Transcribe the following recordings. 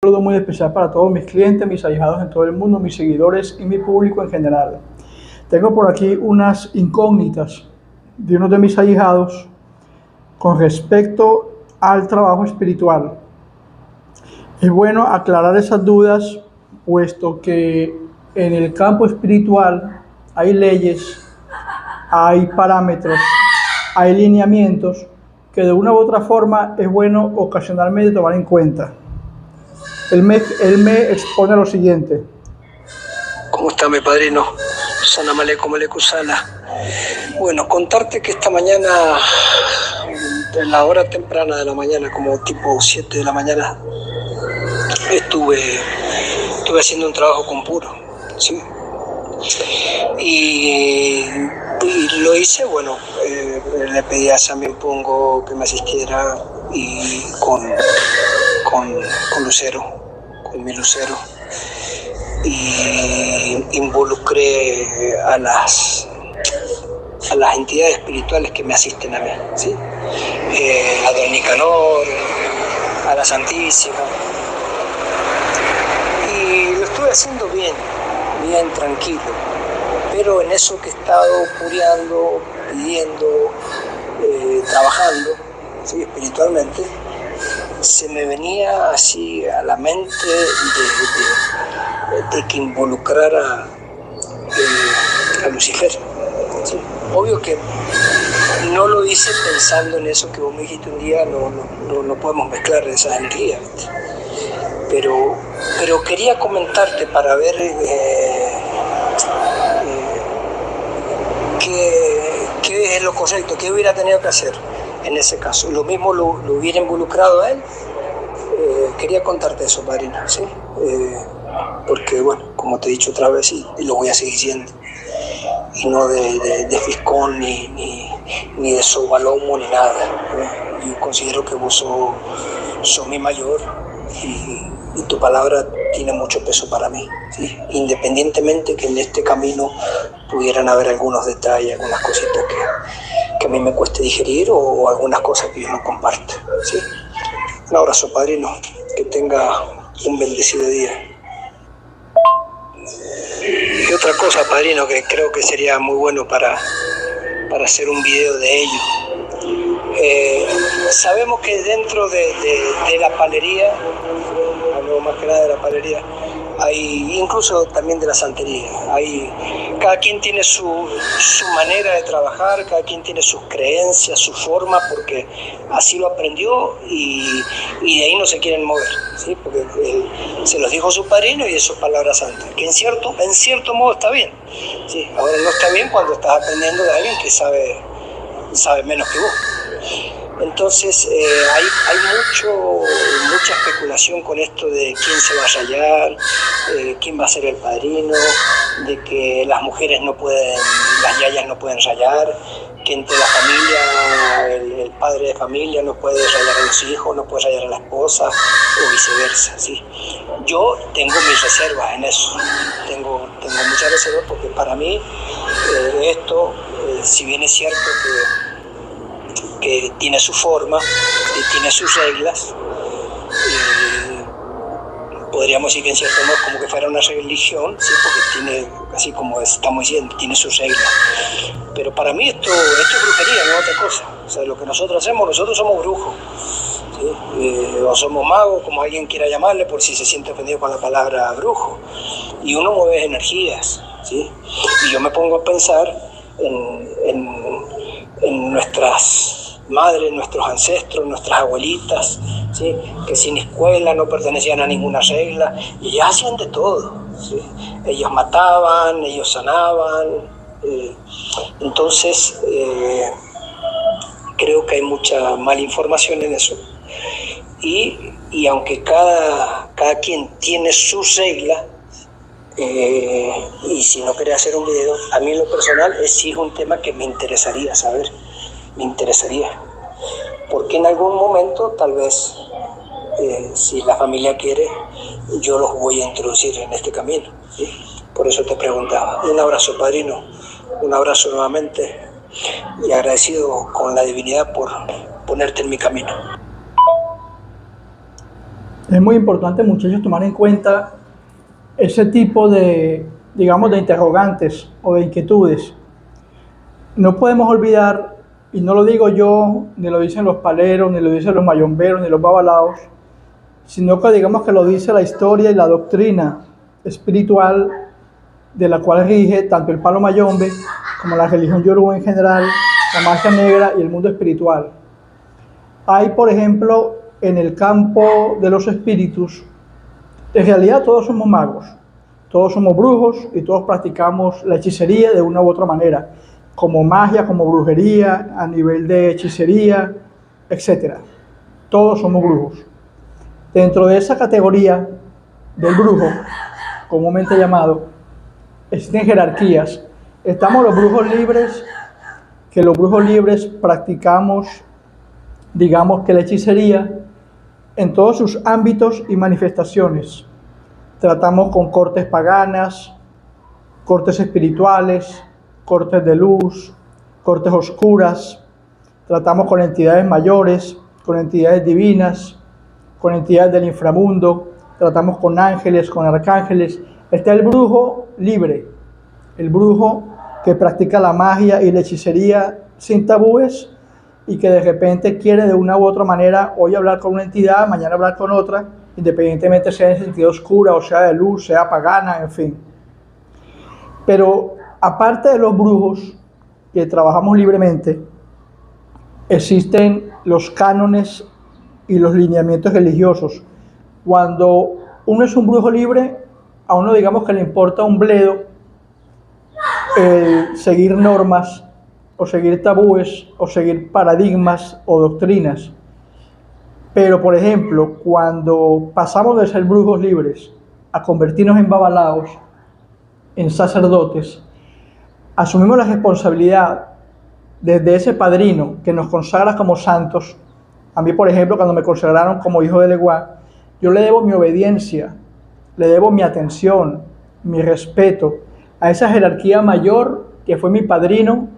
Un saludo muy especial para todos mis clientes, mis allegados en todo el mundo, mis seguidores y mi público en general. Tengo por aquí unas incógnitas de uno de mis allegados con respecto al trabajo espiritual. Es bueno aclarar esas dudas, puesto que en el campo espiritual hay leyes, hay parámetros, hay lineamientos que de una u otra forma es bueno ocasionalmente tomar en cuenta. Él me expone lo siguiente. ¿Cómo está mi padrino? Salam aleikum Sala. Bueno, contarte que esta mañana, en la hora temprana de la mañana, como tipo 7 de la mañana, estuve haciendo un trabajo con puro, ¿sí? Y lo hice, bueno, le pedí a Sammy Pongo que me asistiera y con Lucero, con mi Lucero, y involucré a las entidades espirituales que me asisten a mí, ¿sí? A Don Nicanor, a la Santísima, y lo estuve haciendo bien tranquilo, pero en eso que he estado pureando, pidiendo, trabajando, ¿sí? Espiritualmente, se me venía así a la mente de que involucrara a Lucifer, ¿sí? Obvio que no lo hice pensando en eso que vos me dijiste un día, no podemos mezclar esas energías, pero quería comentarte para ver qué es lo correcto, qué hubiera tenido que hacer en ese caso. Lo mismo lo hubiera involucrado a él. Quería contarte eso, padrino, ¿sí? Porque, bueno, como te he dicho otra vez, y lo voy a seguir diciendo, y no de fiscón, ni de sobalomo, ni nada. Yo considero que vos sos mi mayor, y tu palabra tiene mucho peso para mí, ¿sí? Independientemente que en este camino pudieran haber algunos detalles, algunas cositas que a mí me cueste digerir, o algunas cosas que yo no comparto, ¿sí? Un abrazo, padrino, que tenga un bendecido día. Y otra cosa, padrino, que creo que sería muy bueno para hacer un video de ello. Sabemos que dentro de la palería, hablo más que nada de la palería, hay, incluso también de la santería, cada quien tiene su manera de trabajar, cada quien tiene sus creencias, su forma, porque así lo aprendió, y de ahí no se quieren mover, ¿sí? Porque se los dijo su padrino y eso es palabra santa, que en cierto modo está bien, ¿sí? Ahora no está bien cuando estás aprendiendo de alguien que sabe menos que vos. Entonces hay mucha especulación con esto de quién se va a rayar, quién va a ser el padrino, de que las mujeres las yayas no pueden rayar, que entre la familia, el padre de familia no puede rayar a los hijos, no puede rayar a la esposa, o viceversa, ¿sí? Yo tengo mis reservas en eso, tengo muchas reservas, porque para mí esto, si bien es cierto que tiene su forma y tiene sus reglas, podríamos decir que en cierto modo como que fuera una religión, ¿sí? Porque tiene, así como estamos diciendo, tiene sus reglas, pero para mí esto es brujería, no es otra cosa. O sea, lo que nosotros hacemos, nosotros somos brujos, ¿sí? O somos magos, como alguien quiera llamarle, por si se siente ofendido con la palabra brujo, y uno mueve energías, ¿sí? Y yo me pongo a pensar en nuestras madres, nuestros ancestros, nuestras abuelitas, ¿sí? Que sin escuela no pertenecían a ninguna regla, y ellas hacían de todo, ¿sí? Ellos mataban, ellos sanaban, entonces creo que hay mucha mala información en eso, y aunque cada quien tiene sus reglas, y si no quería hacer un video, a mí en lo personal sí es un tema que me interesaría saber, porque en algún momento tal vez, si la familia quiere, yo los voy a introducir en este camino, ¿sí? Por eso te preguntaba. Un abrazo, padrino, un abrazo nuevamente, y agradecido con la divinidad por ponerte en mi camino. Es muy importante, muchachos, tomar en cuenta ese tipo de, digamos, de interrogantes o de inquietudes. No podemos olvidar, y no lo digo yo, ni lo dicen los paleros, ni lo dicen los mayomberos, ni los babalaos, sino que digamos que lo dice la historia y la doctrina espiritual de la cual rige tanto el palo mayombe como la religión yoruba en general, la magia negra y el mundo espiritual. Hay, por ejemplo, en el campo de los espíritus, en realidad todos somos magos, todos somos brujos y todos practicamos la hechicería de una u otra manera, como magia, como brujería, a nivel de hechicería, etc. Todos somos brujos. Dentro de esa categoría del brujo, comúnmente llamado, existen jerarquías. Estamos los brujos libres, que los brujos libres practicamos, digamos que la hechicería en todos sus ámbitos y manifestaciones. Tratamos con cortes paganas, cortes espirituales, cortes de luz, cortes oscuras. Tratamos con entidades mayores, con entidades divinas, con entidades del inframundo. Tratamos con ángeles, con arcángeles. Está el brujo libre, el brujo que practica la magia y la hechicería sin tabúes y que de repente quiere de una u otra manera hoy hablar con una entidad, mañana hablar con otra, independientemente sea en sentido oscura o sea de luz, sea pagana, en fin. Pero aparte de los brujos que trabajamos libremente, existen los cánones y los lineamientos religiosos. Cuando uno es un brujo libre, a uno digamos que le importa un bledo seguir normas o seguir tabúes o seguir paradigmas o doctrinas. Pero, por ejemplo, cuando pasamos de ser brujos libres a convertirnos en babalaos, en sacerdotes, asumimos la responsabilidad desde ese padrino que nos consagra como santos. A mí, por ejemplo, cuando me consagraron como hijo de Leguá, yo le debo mi obediencia, le debo mi atención, mi respeto a esa jerarquía mayor que fue mi padrino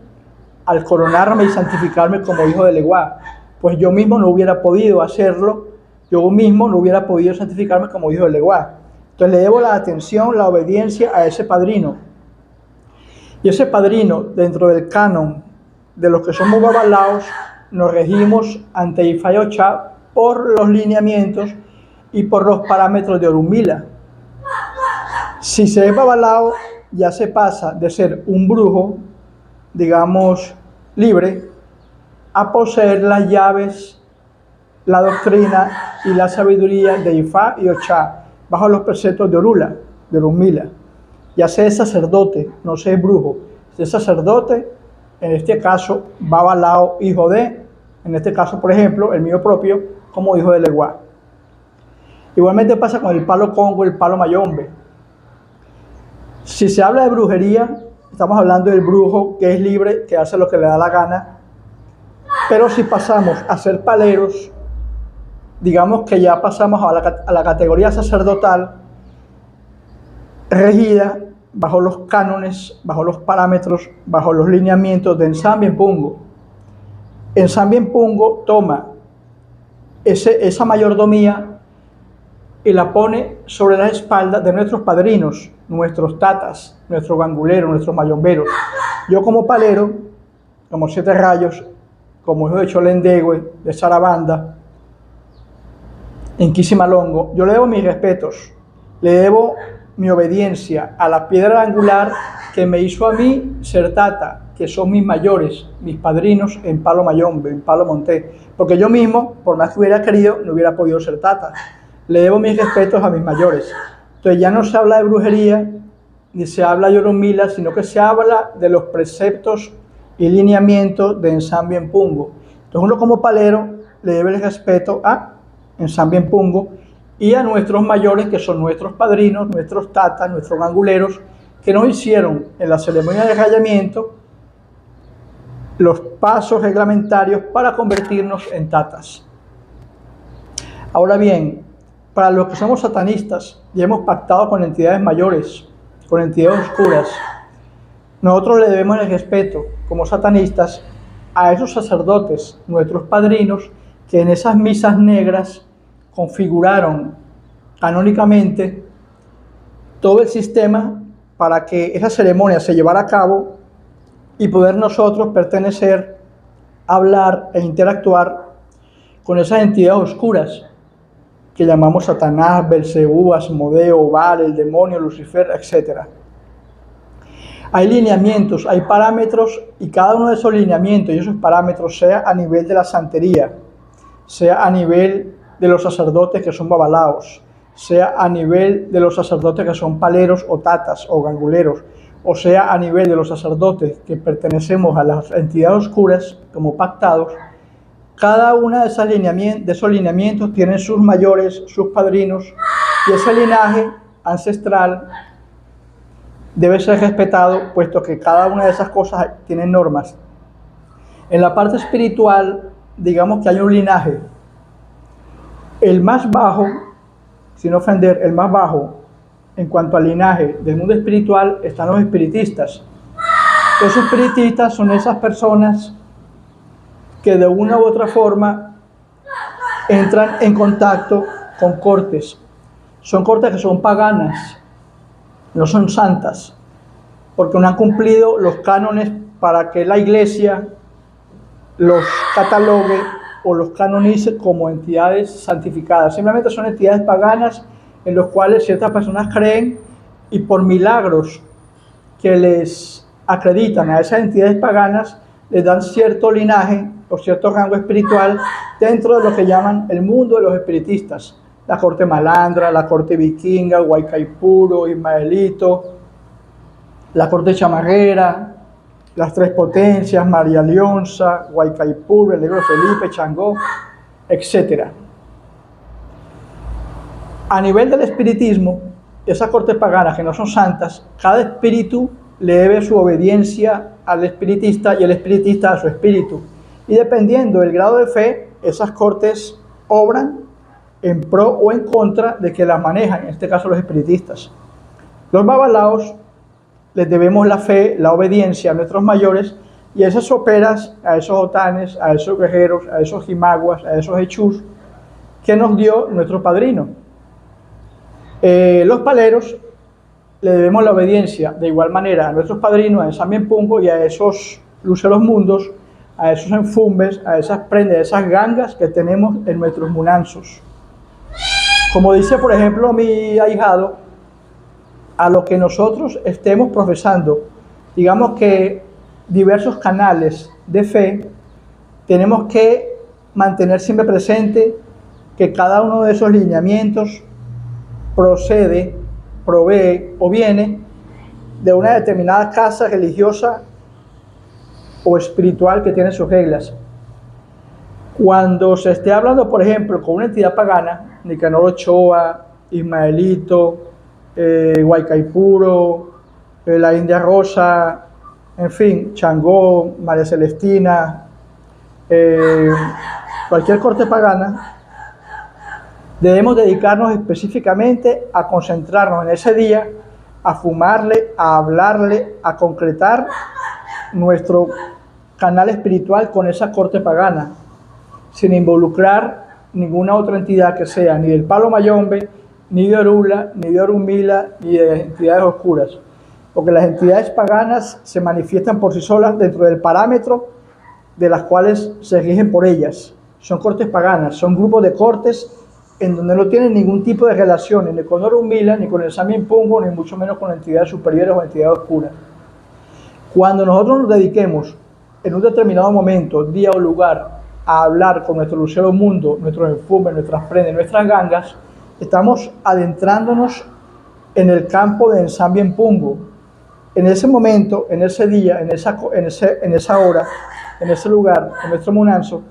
al coronarme y santificarme como hijo de Leguá. Pues yo mismo no hubiera podido hacerlo, yo mismo no hubiera podido santificarme como hijo de Leguá. Entonces le debo la atención, la obediencia a ese padrino. Y ese padrino, dentro del canon de los que somos babalaos, nos regimos ante Ifá y Ochá por los lineamientos y por los parámetros de Orunmila. Si se es babalao, ya se pasa de ser un brujo, digamos, libre, a poseer las llaves, la doctrina y la sabiduría de Ifá y Ochá, bajo los preceptos de Orula, de Orunmila. Ya sea sacerdote, no sea brujo, sea sacerdote, en este caso, babalao, hijo de, en este caso, por ejemplo, el mío propio, como hijo de Leguá. Igualmente pasa con el palo congo, el palo mayombe. Si se habla de brujería, estamos hablando del brujo que es libre, que hace lo que le da la gana. Pero si pasamos a ser paleros, digamos que ya pasamos a la categoría sacerdotal, regida bajo los cánones, bajo los parámetros, bajo los lineamientos de Nsambien Pungo. Nsambien Pungo toma esa mayordomía y la pone sobre la espalda de nuestros padrinos, nuestros tatas, nuestros ganguleros, nuestros mayomberos. Yo como palero, como Siete Rayos, como hijo de Cholendegüe, de Sarabanda, en Quisimalongo, yo le debo mis respetos, le debo mi obediencia a la piedra angular que me hizo a mí ser tata, que son mis mayores, mis padrinos en palo mayombe, en palo monté, porque yo mismo, por más que hubiera querido, no hubiera podido ser tata. Le debo mis respetos a mis mayores. Entonces ya no se habla de brujería, ni se habla de Orunmila, sino que se habla de los preceptos y lineamientos de Nsambien Pungo. Entonces uno como palero le debe el respeto a Nsambien Pungo y a nuestros mayores, que son nuestros padrinos, nuestros tatas, nuestros ganguleros, que nos hicieron en la ceremonia de rayamiento los pasos reglamentarios para convertirnos en tatas. Ahora bien, para los que somos satanistas y hemos pactado con entidades mayores, con entidades oscuras, nosotros le debemos el respeto, como satanistas, a esos sacerdotes, nuestros padrinos, que en esas misas negras configuraron canónicamente todo el sistema para que esa ceremonia se llevara a cabo y poder nosotros pertenecer, hablar e interactuar con esas entidades oscuras que llamamos Satanás, Belcebú, Asmodeo, Baal, el demonio, Lucifer, etc. Hay lineamientos, hay parámetros, y cada uno de esos lineamientos y esos parámetros, sea a nivel de la santería, sea a nivel de los sacerdotes que son babalaos, sea a nivel de los sacerdotes que son paleros o tatas o ganguleros, o sea a nivel de los sacerdotes que pertenecemos a las entidades oscuras como pactados, cada una de esos lineamientos tienen sus mayores, sus padrinos, y ese linaje ancestral debe ser respetado, puesto que cada una de esas cosas tiene normas. En la parte espiritual, digamos que hay un linaje. El más bajo, sin ofender, el más bajo en cuanto al linaje del mundo espiritual están los espiritistas. Los espiritistas son esas personas que de una u otra forma entran en contacto con cortes. Son cortes que son paganas, no son santas, porque no han cumplido los cánones para que la iglesia los catalogue o los canonice como entidades santificadas. Simplemente son entidades paganas en los cuales ciertas personas creen, y por milagros que les acreditan a esas entidades paganas, les dan cierto linaje o cierto rango espiritual dentro de lo que llaman el mundo de los espiritistas. La corte malandra, la corte vikinga, Guaycaipuro, Ismaelito, la corte chamarrera, las tres potencias, María Leonza, Guaycaipuro, el negro Felipe, Changó, etc. A nivel del espiritismo, esas cortes paganas que no son santas, cada espíritu le debe su obediencia al espiritista y el espiritista a su espíritu. Y dependiendo del grado de fe, esas cortes obran en pro o en contra de que las manejan, en este caso los espiritistas. Los babalaos les debemos la fe, la obediencia a nuestros mayores, y esas soperas, a esos otanes, a esos guerreros, a esos jimaguas, a esos hechús que nos dio nuestro padrino. Los paleros le debemos la obediencia de igual manera a nuestros padrinos, a Ensambien-Pungo y a esos luceros mundos, a esos enfumbes, a esas prendas, a esas gangas que tenemos en nuestros munanzos. Como dice, por ejemplo, mi ahijado, a lo que nosotros estemos profesando, digamos que diversos canales de fe, tenemos que mantener siempre presente que cada uno de esos lineamientos procede, provee o viene de una determinada casa religiosa o espiritual que tiene sus reglas. Cuando se esté hablando, por ejemplo, con una entidad pagana, Nicanor Ochoa, Ismaelito, Guaycaipuro, la India Rosa, en fin, Changó, María Celestina, cualquier corte pagana, debemos dedicarnos específicamente a concentrarnos en ese día, a fumarle, a hablarle, a concretar nuestro canal espiritual con esa corte pagana, sin involucrar ninguna otra entidad que sea ni del Palo Mayombe, ni de Orula, ni de Orunmila, ni de entidades oscuras, porque las entidades paganas se manifiestan por sí solas dentro del parámetro de las cuales se rigen por ellas. Son cortes paganas, son grupos de cortes en donde no tienen ningún tipo de relación ni con Orunmila, ni con el Ensambien-Pungo, ni mucho menos con entidades superiores o entidades oscuras. Cuando nosotros nos dediquemos en un determinado momento, día o lugar, a hablar con nuestro lucero mundo, nuestros enfumes, nuestras prendas, nuestras gangas, estamos adentrándonos en el campo de Ensambien-Pungo. En ese momento, en ese día, en esa hora, en ese lugar, en nuestro munanzo,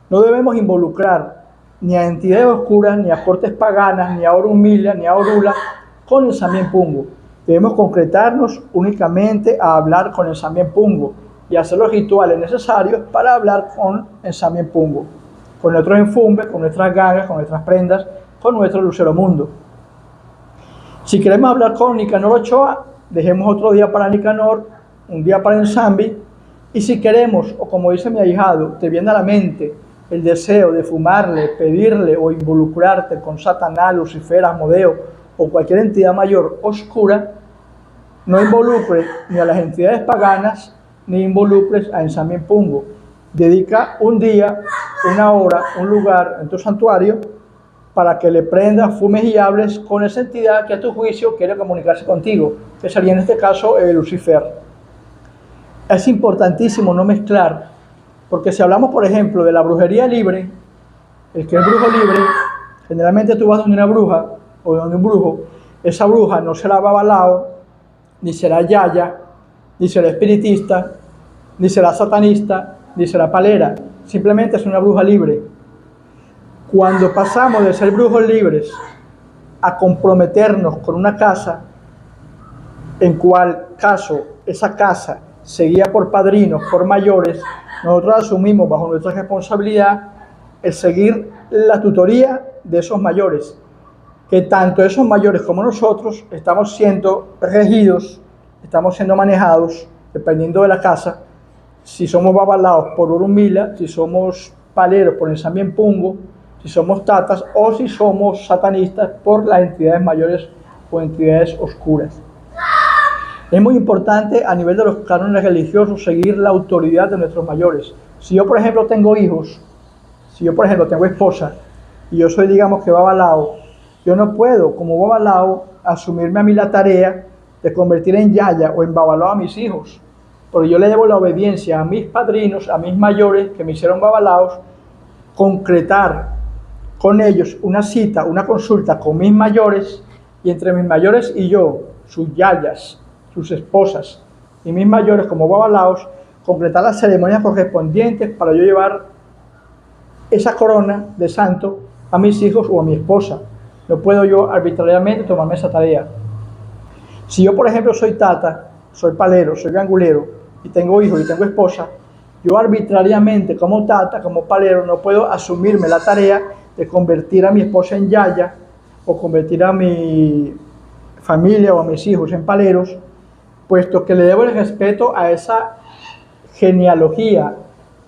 no debemos involucrar ni a entidades oscuras, ni a cortes paganas, ni a Orunmila, ni a Orula, con el Ensambien-Pungo. Debemos concretarnos únicamente a hablar con el Ensambien-Pungo y hacer los rituales necesarios para hablar con el Ensambien-Pungo, con nuestros enfumbes, con nuestras gangas, con nuestras prendas, con nuestro lucero mundo. Si queremos hablar con Nicanor Ochoa, dejemos otro día para Nicanor, un día para Ensambi, y si queremos, o como dice mi ahijado, te viene a la mente el deseo de fumarle, pedirle o involucrarte con Satanás, Lucifer, Asmodeo o cualquier entidad mayor oscura, no involucres ni a las entidades paganas ni involucres a Ensamien Pungo. Dedica un día, una hora, un lugar en tu santuario para que le prendas, fumes y hables con esa entidad que a tu juicio quiere comunicarse contigo, que sería en este caso Lucifer. Es importantísimo no mezclar, porque si hablamos, por ejemplo, de la brujería libre, el que es brujo libre, generalmente tú vas donde una bruja o donde un brujo, esa bruja no será babalao, ni será yaya, ni será espiritista, ni será satanista, ni será palera, simplemente es una bruja libre. Cuando pasamos de ser brujos libres a comprometernos con una casa, en cual caso esa casa se guía por padrinos, por mayores, nosotros asumimos bajo nuestra responsabilidad el seguir la tutoría de esos mayores, que tanto esos mayores como nosotros estamos siendo regidos, estamos siendo manejados, dependiendo de la casa, si somos babalaos por Orunmila, si somos paleros por Ensamien Pungo, si somos tatas o si somos satanistas por las entidades mayores o entidades oscuras. Es muy importante a nivel de los cánones religiosos seguir la autoridad de nuestros mayores. Si yo, por ejemplo, tengo hijos, si yo, por ejemplo, tengo esposa y yo soy, digamos, que babalao, yo no puedo, como babalao, asumirme a mí la tarea de convertir en yaya o en babalao a mis hijos, porque yo le debo la obediencia a mis padrinos, a mis mayores que me hicieron babalaos, concretar con ellos una cita, una consulta con mis mayores, y entre mis mayores y yo, sus yayas, sus esposas y mis mayores como babalaos, concretar las ceremonias correspondientes para yo llevar esa corona de santo a mis hijos o a mi esposa. No puedo yo arbitrariamente tomarme esa tarea. Si yo, por ejemplo, soy tata, soy palero, soy gangulero y tengo hijos y tengo esposa, yo arbitrariamente como tata, como palero, no puedo asumirme la tarea de convertir a mi esposa en yaya o convertir a mi familia o a mis hijos en paleros, puesto que le debo el respeto a esa genealogía,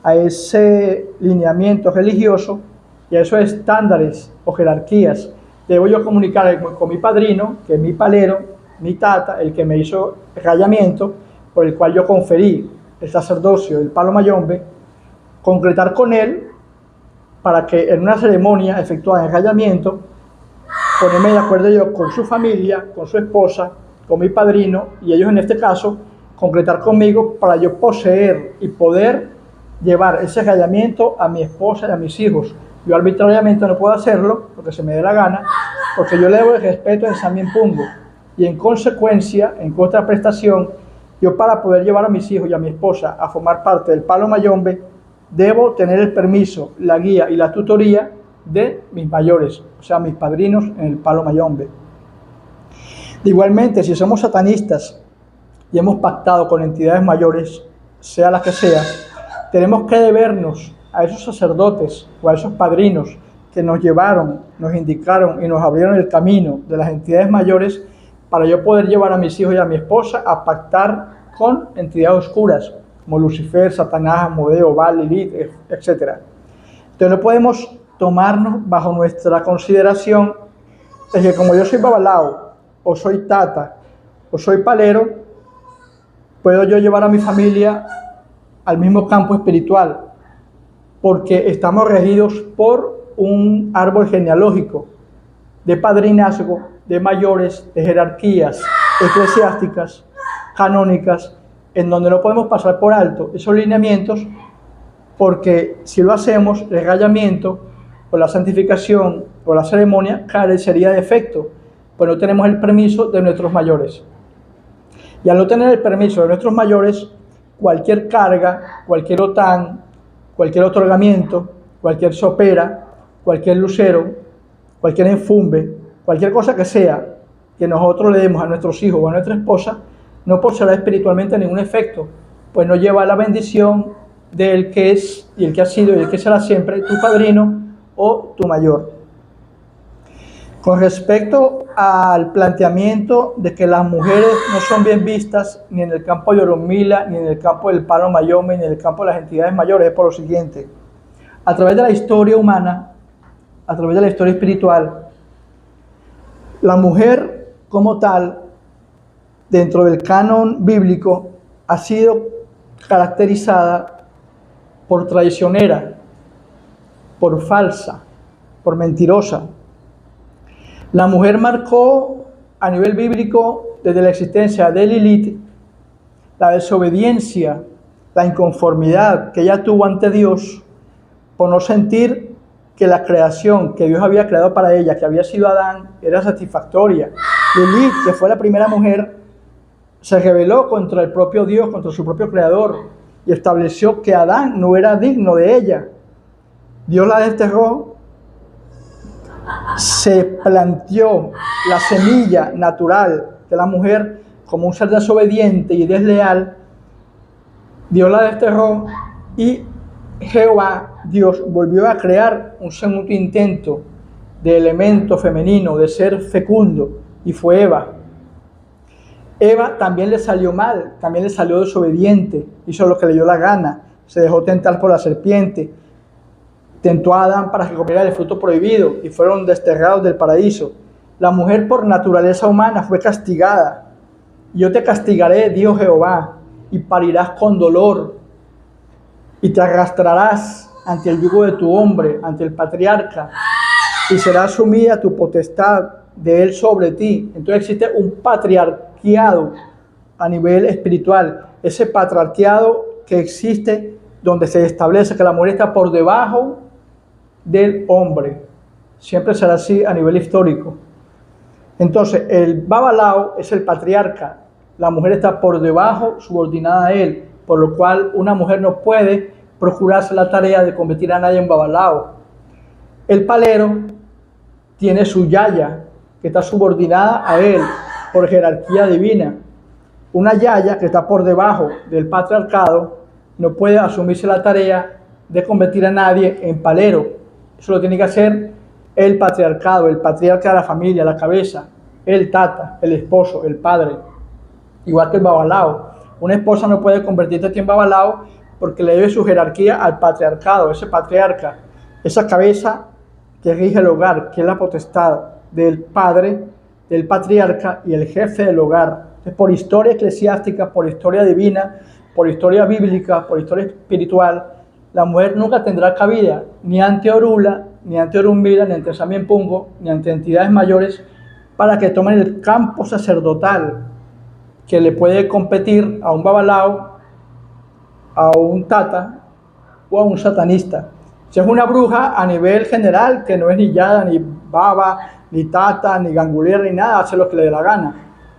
a ese lineamiento religioso y a esos estándares o jerarquías. Debo yo comunicar con mi padrino, que es mi palero, mi tata, el que me hizo el rayamiento, por el cual yo conferí el sacerdocio del Palo Mayombe, concretar con él para que en una ceremonia efectuada en el rayamiento, ponerme de acuerdo yo con su familia, con su esposa, con mi padrino, y ellos en este caso concretar conmigo para yo poseer y poder llevar ese rayamiento a mi esposa y a mis hijos. Yo arbitrariamente no puedo hacerlo porque se me dé la gana, porque yo le debo el respeto a Ensamien Pungo, y en consecuencia, en contraprestación, yo para poder llevar a mis hijos y a mi esposa a formar parte del Palo Mayombe, debo tener el permiso, la guía y la tutoría de mis mayores, o sea, mis padrinos en el Palo Mayombe. Igualmente, si somos satanistas y hemos pactado con entidades mayores, sea la que sea, tenemos que debernos a esos sacerdotes o a esos padrinos que nos llevaron, nos indicaron y nos abrieron el camino de las entidades mayores para yo poder llevar a mis hijos y a mi esposa a pactar con entidades oscuras, como Lucifer, Satanás, Asmodeo, Baal, Lilith, etc. Entonces no podemos tomarnos bajo nuestra consideración de que como yo soy babalao, o soy tata, o soy palero, puedo yo llevar a mi familia al mismo campo espiritual, porque estamos regidos por un árbol genealógico de padrinazgo, de mayores, de jerarquías eclesiásticas, canónicas, en donde no podemos pasar por alto esos lineamientos, porque si lo hacemos, el rayamiento o la santificación o la ceremonia carecería de efecto, pues no tenemos el permiso de nuestros mayores. Y al no tener el permiso de nuestros mayores, cualquier carga, cualquier otán, cualquier otorgamiento, cualquier sopera, cualquier lucero, cualquier enfumbe, cualquier cosa que sea que nosotros le demos a nuestros hijos o a nuestra esposa, no poseerá espiritualmente ningún efecto, pues no lleva la bendición del que es y el que ha sido y el que será siempre tu padrino o tu mayor. Con respecto al planteamiento de que las mujeres no son bien vistas ni en el campo de Orunmila, ni en el campo del Palo Mayombe, ni en el campo de las entidades mayores, es por lo siguiente. A través de la historia humana, a través de la historia espiritual, la mujer como tal, dentro del canon bíblico, ha sido caracterizada por traicionera, por falsa, por mentirosa. La mujer marcó a nivel bíblico, desde la existencia de Lilith, la desobediencia, la inconformidad que ella tuvo ante Dios por no sentir que la creación que Dios había creado para ella, que había sido Adán, era satisfactoria. Lilith, que fue la primera mujer, se rebeló contra el propio Dios, contra su propio creador, y estableció que Adán no era digno de ella. Dios la desterró, se planteó la semilla natural de la mujer como un ser desobediente y desleal. Dios la desterró y Jehová, Dios, volvió a crear un segundo intento de elemento femenino, de ser fecundo, y fue Eva. Eva también le salió mal, también le salió desobediente, hizo lo que le dio la gana, se dejó tentar por la serpiente, tentó a Adán para que comiera el fruto prohibido y fueron desterrados del paraíso. La mujer por naturaleza humana fue castigada. Yo te castigaré, dijo Jehová, y parirás con dolor, y te arrastrarás ante el yugo de tu hombre, ante el patriarca, y será sumida tu potestad de él sobre ti. Entonces existe un patriarcado a nivel espiritual, ese patriarcado que existe donde se establece que la mujer está por debajo del hombre. Siempre será así a nivel histórico. Entonces el Babalao es el patriarca, la mujer está por debajo, subordinada a él, por lo cual una mujer no puede procurarse la tarea de convertir a nadie en Babalao. El palero tiene su yaya, que está subordinada a él por jerarquía divina. Una yaya que está por debajo del patriarcado no puede asumirse la tarea de convertir a nadie en palero. Eso lo tiene que hacer el patriarcado, el patriarca de la familia, la cabeza, el tata, el esposo, el padre. Igual que el babalao. Una esposa no puede convertirse en babalao porque le debe su jerarquía al patriarcado, ese patriarca, esa cabeza que rige el hogar, que es la potestad del padre, del patriarca y el jefe del hogar. Entonces, por historia eclesiástica, por historia divina, por historia bíblica, por historia espiritual, la mujer nunca tendrá cabida ni ante Orula, ni ante Orumbila, ni ante Samienpungo, ni ante entidades mayores para que tomen el campo sacerdotal que le puede competir a un babalao, a un tata o a un satanista. Si es una bruja a nivel general, que no es ni yada, ni baba, ni tata, ni gangulera, ni nada, hace lo que le dé la gana,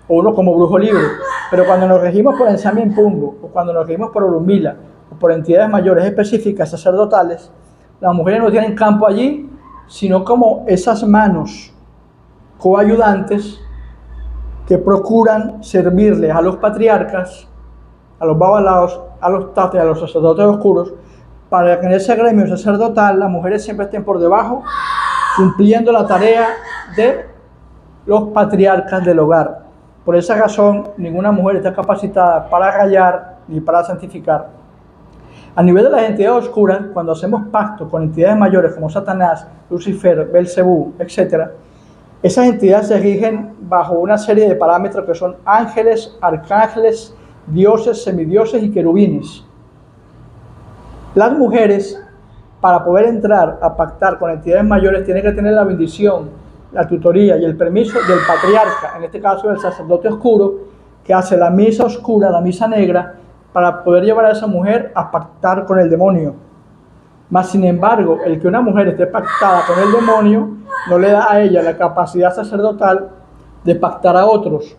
o uno como brujo libre. Pero cuando nos regimos por Samienpungo, o cuando nos regimos por Orumbila, o por entidades mayores específicas, sacerdotales, las mujeres no tienen campo allí, sino como esas manos coayudantes que procuran servirles a los patriarcas, a los babalaos, a los tatas y a los sacerdotes oscuros, para que en ese gremio sacerdotal las mujeres siempre estén por debajo, cumpliendo la tarea de los patriarcas del hogar. Por esa razón, ninguna mujer está capacitada para rayar ni para santificar. A nivel de las entidades oscuras, cuando hacemos pacto con entidades mayores como Satanás, Lucifer, Belcebú, etc., esas entidades se rigen bajo una serie de parámetros que son ángeles, arcángeles, dioses, semidioses y querubines. Las mujeres, para poder entrar a pactar con entidades mayores, tienen que tener la bendición, la tutoría y el permiso del patriarca, en este caso del sacerdote oscuro, que hace la misa oscura, la misa negra, para poder llevar a esa mujer a pactar con el demonio. Mas, sin embargo, el que una mujer esté pactada con el demonio no le da a ella la capacidad sacerdotal de pactar a otros.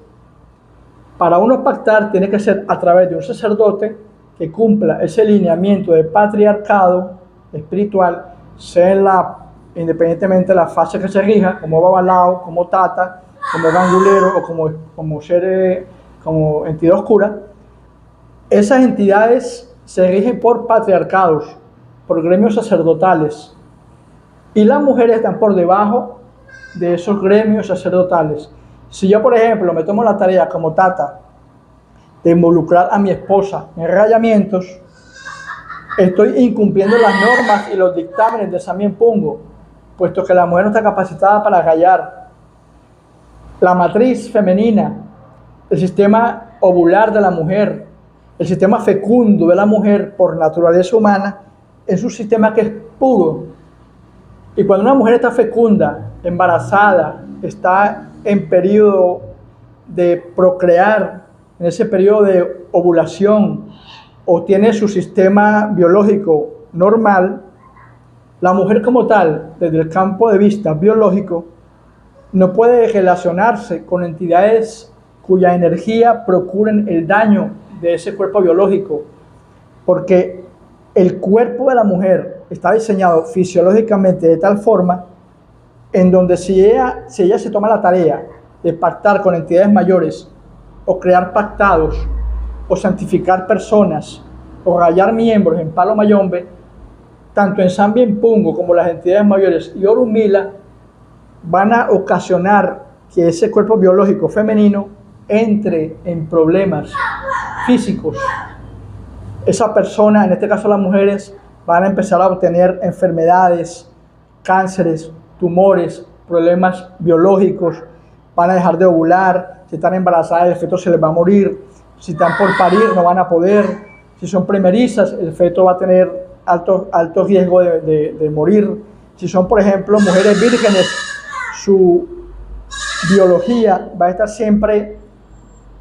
Para uno pactar tiene que ser a través de un sacerdote que cumpla ese lineamiento de patriarcado espiritual, sea independientemente de la fase que se rija, como babalao, como tata, como gangulero o como entidad oscura. Esas entidades se rigen por patriarcados, por gremios sacerdotales, y las mujeres están por debajo de esos gremios sacerdotales. Si yo, por ejemplo, me tomo la tarea como tata de involucrar a mi esposa en rayamientos, estoy incumpliendo las normas y los dictámenes de Samyen Pungo, puesto que la mujer no está capacitada para callar. La matriz femenina, el sistema ovular de la mujer, el sistema fecundo de la mujer por naturaleza humana, es un sistema que es puro. Y cuando una mujer está fecunda, embarazada, está en periodo de procrear, en ese periodo de ovulación, o tiene su sistema biológico normal, la mujer como tal, desde el campo de vista biológico, no puede relacionarse con entidades cuya energía procuren el daño de ese cuerpo biológico, porque el cuerpo de la mujer está diseñado fisiológicamente de tal forma en donde si ella se toma la tarea de pactar con entidades mayores, o crear pactados, o santificar personas, o rayar miembros en Palo Mayombe, tanto en Samyen Pungo como las entidades mayores y Orunmila van a ocasionar que ese cuerpo biológico femenino entre en problemas físicos. Esa persona, en este caso las mujeres, van a empezar a obtener enfermedades, cánceres, tumores, problemas biológicos, van a dejar de ovular, si están embarazadas el feto se les va a morir, si están por parir no van a poder, si son primerizas el feto va a tener alto riesgo de morir, si son por ejemplo mujeres vírgenes, su biología va a estar siempre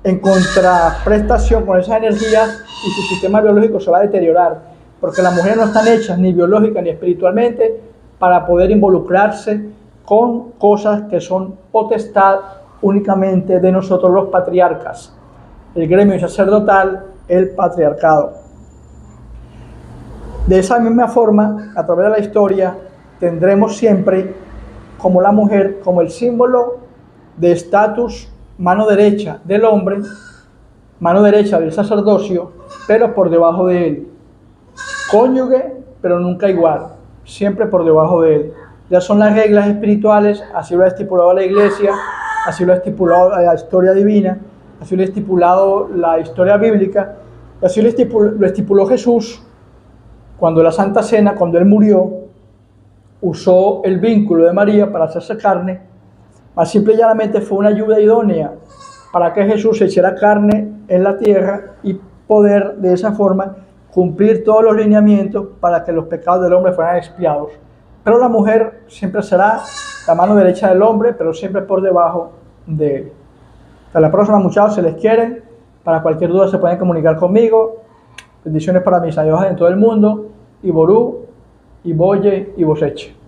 en contraprestación con esas energías y su sistema biológico se va a deteriorar, porque las mujeres no están hechas ni biológica ni espiritualmente para poder involucrarse con cosas que son potestad únicamente de nosotros los patriarcas, el gremio sacerdotal, el patriarcado. De esa misma forma, a través de la historia, tendremos siempre como la mujer, como el símbolo de estatus, mano derecha del hombre, mano derecha del sacerdocio, pero por debajo de él. Cónyuge, pero nunca igual, siempre por debajo de él. Ya son las reglas espirituales, así lo ha estipulado la Iglesia, así lo ha estipulado la historia divina, así lo ha estipulado la historia bíblica, y así lo estipuló Jesús cuando la Santa Cena, cuando Él murió, usó el vínculo de María para hacerse carne, más simple y llanamente fue una ayuda idónea para que Jesús se hiciera carne en la tierra y poder de esa forma cumplir todos los lineamientos para que los pecados del hombre fueran expiados. Pero la mujer siempre será la mano derecha del hombre, pero siempre por debajo de él. Hasta la próxima, muchachos, se les quiere. Para cualquier duda se pueden comunicar conmigo. Bendiciones para mis ayudas en todo el mundo. Y Ború, y Boye, y Boseche.